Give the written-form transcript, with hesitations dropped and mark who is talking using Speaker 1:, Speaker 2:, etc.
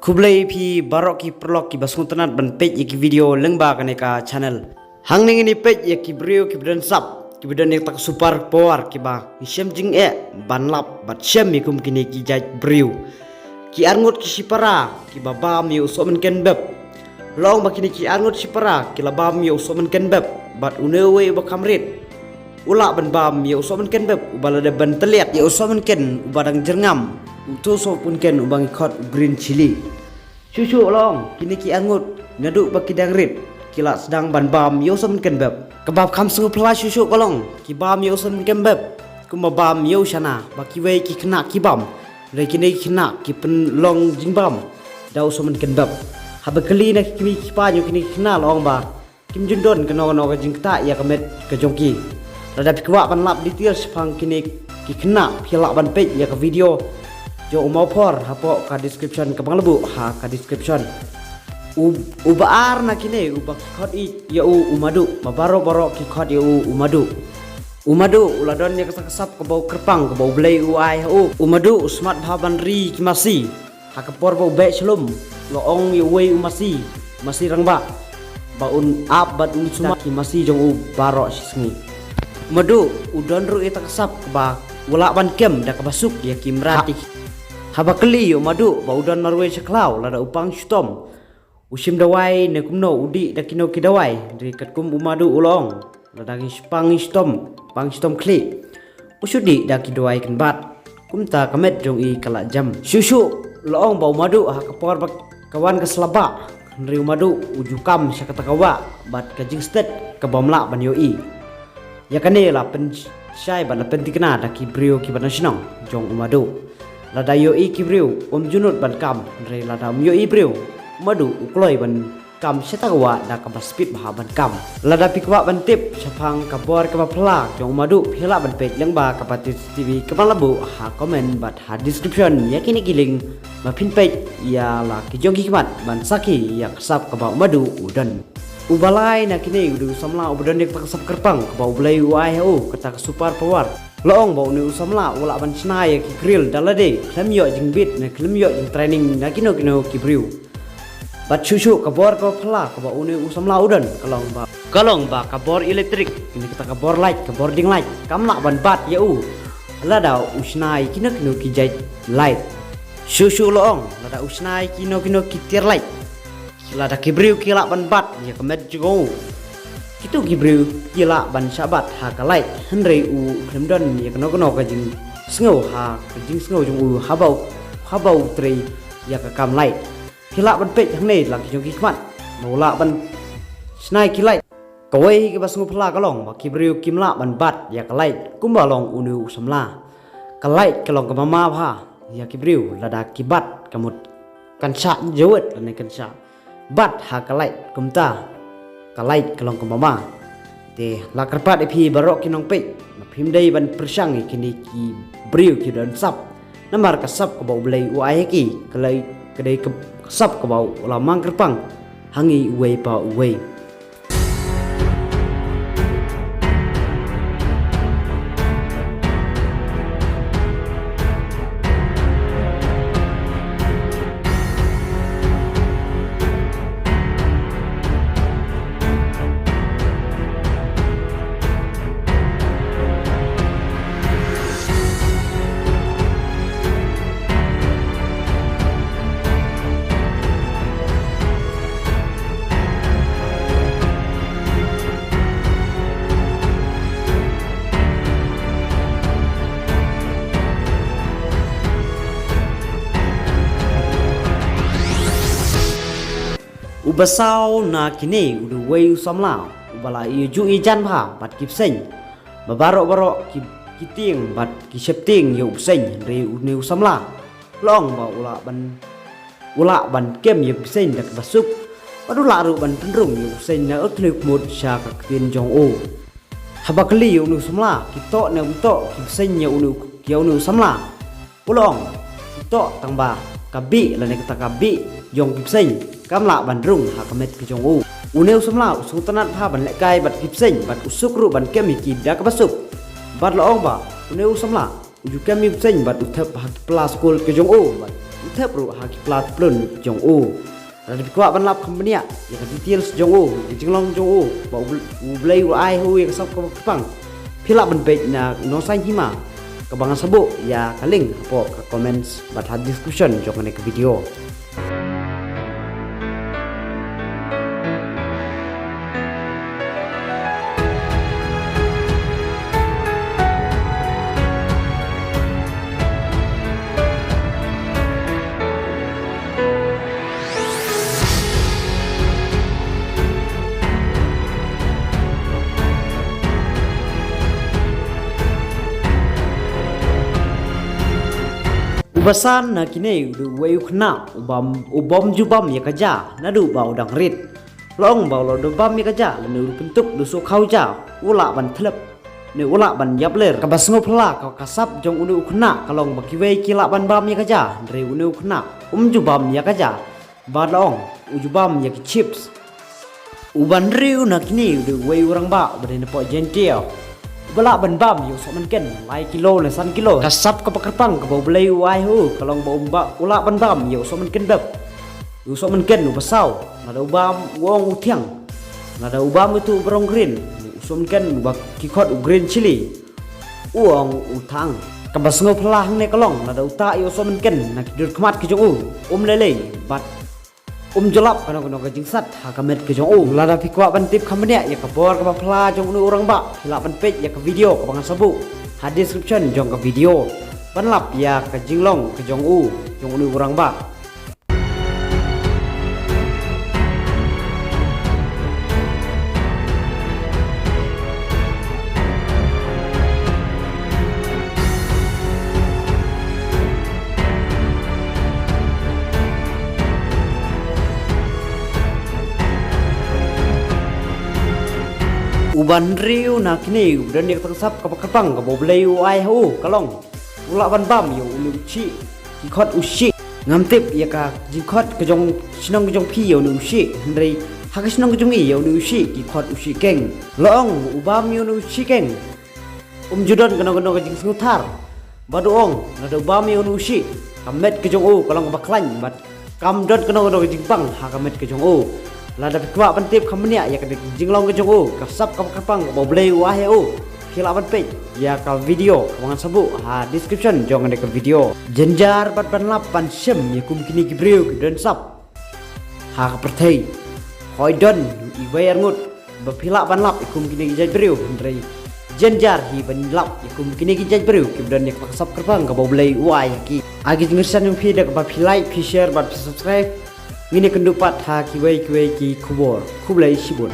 Speaker 1: Kublai pi barok ki prolog ki basung tenat ban page ki video lengba kaneka channel. Hang ning ini page ki brio ki bedan sap ki bedan nek tak super power ki ba. Shem jing ban lap bat shem mi kum kini ki jaj brio. Ki arngot ki sipara ki baba mi usok men ken beb. Long ba kini ki arngot sipara ki laba mi usok men ken beb bat unewe ba kamrit. Ulak ban bam mi usok men ken beb ubala ban teliat ya usok men ken ubadang jerngam. Utu so pun ken ubang ikot green chili. Cucu long kini ki angut ngaduk baki dangrit kila sedang ban bam yo som ken beb kebab kam su pla cucu kolong ki bam yo som ken beb kuma bam yo shana baki we ki kena ki bam re kini kena ki pen long jing bam dau som ken beb haba kali na kini ki pa yo kini kena long ba kim jundon keno ka jing ta ya kamet ke jongki rada pikwa ban lap detail sepang kini ki kena pilak ban page ya ke video jo mau por hapo ka description ka bang lebu ha ka description ubaar na kini ubak khot I ya umadu mabaro ki khot ya umadu uladon ya kesap ke bau kerpang ke bau blai ai umadu smart bhaban ri ki masi ha ka por bau be selum loong ya we masi rangba baun up bat smart ki masi jong baro sisngi madu udon ru ita kesap ke ba wala ban kem da ka basuk ya kimrati haba keli yo madu baudan marwe seklau lada upang stom usim dawai ne kumno udi dakino kidawai dari katkum umadu ulong lada pang stom kli usudi daki dawai kenbat kumta kamet jong I kala jam susu loong bau madu ha kapor bak kawan ke selaba dari umadu ujukam sakata kawa bat kajing stet ke bomla ban yo I ya kane la pen syai ban pen tikna daki brio ki ban sinong jong umadu lada yo I kibriu junut ban kam re lada yo I briu madu ukloi ban kam setagawa da ka speed bah ban kam lada pikwa ban tip sapang kabor ka pla jong madu phela ban page leng ba ka patis tv ka labu ha comment bat ha description ya kini giling ma pin page ya la ki jong hikmat ban saki ya kasap ka ba madu udan ubalai na kini udu samla udan nek kasap kerpang ka ba ulai uai kata super power loong bau ni usamla wala ban snai ki grill dalade klemyo jing bit ne klemyo jing training na kino ki briu bat chuchu kabor ko phla ka bau ni usamla udan kalong ba kabor elektrik ini kita kabor light kabor ding light kamla ban bat ya lada usnai kino ki jai light chuchu loong lada usnai kino ki tier light lada ki briu kila ban bat ya kemet jugo itu gibril gila ban sabat ha kalai henry klemdon ya keno ka jing sngo ha jing sngo jung habau tri ya ka kam lai gila ban pet hang nei lak jong kikmat mola ban snai kilai kawai ke basngu phla kalong ba gibril kimla ban bat ya kalai kumbalong unu samla kalai kalong ka mama pha ya gibril lada kibat kamut kansa jewet ne kansa bat ha kalai kumta kalai kalong ke mama te la karpat pi barok kinong pe phim dei ban persang kini ki briu ki dan sap namar kasap ke bau blai uai ki kalai kedai ke sap ke bau lamang kerpang hangi uai pa uai ubasau na kini udu wei usamla ubala ju ijan pha bat kip seng babaro kiting bat ki septing yu seng re uni usamla long ba ula ban kem yu seng dak basuk padula ru ban tenrung yu seng na uklik mut sha ka tin jong habakli yu usamla kito ne unto kip seng yu usamla ulong kito tangba kabi la ne kata kabi jong kip seng kamla ban rung ha kamet ki jong uneu samla sultanat pha ban lekai bat kip seng bat usuk ru ban kem ki da ka basuk bat loong ba uneu samla uju kem kip seng bat uthap ha pla school ki jong bat thep ru ha ki plat plun jong u la de kwa ban lap kham nia ya ka details jong u jinglong jong u ba u blai u ai hu ya sap ko pang phila ban page na no sai hima kabangan sabu ya kaling po ka comments bat ha discussion jong ne ke video. Ubasan na kini du wayu khna ubom jubam ya kaja na du bau dang rit long bau lo do bam ya kaja nu bentuk du so khau ja ula ban thlep ne ula ban yap ler ka basngo phla ka kasap jong unu khna kalong bakiwe kila ban bam ya kaja re unu khna jubam ya kaja ba long ujubam ya ki chips uban riu na kini du wayu rang ba bade po gentil bala ban bam yo so man ken lai kilo le san kilo kasap ka pakarpang ka bolai wai hu kalong ba umba ula ban bam yo so man ken dap yo so man ken u basau na da bam wong u thiang na da bam itu brong green so man ken ba ki khot u green chili uong u thang ka basngo phlang ne kalong na da ta yo so man ken na ki dur khmat ki jong u lele bat jalap kana ka jingsat ha kamet ke jong u lada pikwa ban tip khamne ya ka bor ka phla jong nu orang ba hila ban page ya ka video ka bangan sabu ha description jong ka video ban lap ya ka jinglong ke jong u orang ba. Uban riu na kini dan dia tersap ka pakapang ka bolai ai hu kalong ula ban bam yo ulu chi ki khot ushi ngamtip ya ka ji khot ka jong sinong jong phi yo nu shi ndrei ha ka sinong jong i yo nu shi ki khot ushi keng long ubam yo nu shi keng judon kana kana ka jing snutar baduong na do bam yo nu shi kamet ka jong u kalong baklan bat kam dot kana kana ka jing pang ha kamet ka jong u lada pikwa ban tip khamnia ya ka jinglong ke jong u kasap ka kapang ba blai wa he u khila ban page ya ka video wangan sabu ha description jong ne ka video jenjar bat ban lap ban sem ya kum kini gibreu dan sap ha ka perthai hoi don i bayar ngut ba phila ban lap kum kini jaj breu ndrei jenjar hi ban lap kum kini jaj breu ki dan ya ka kasap kapang ka ba blai wa ya ki agi ngirsan yung video ka ba like share bat subscribe. Ini kendupat ha kiwai ki kubor kublai sibun.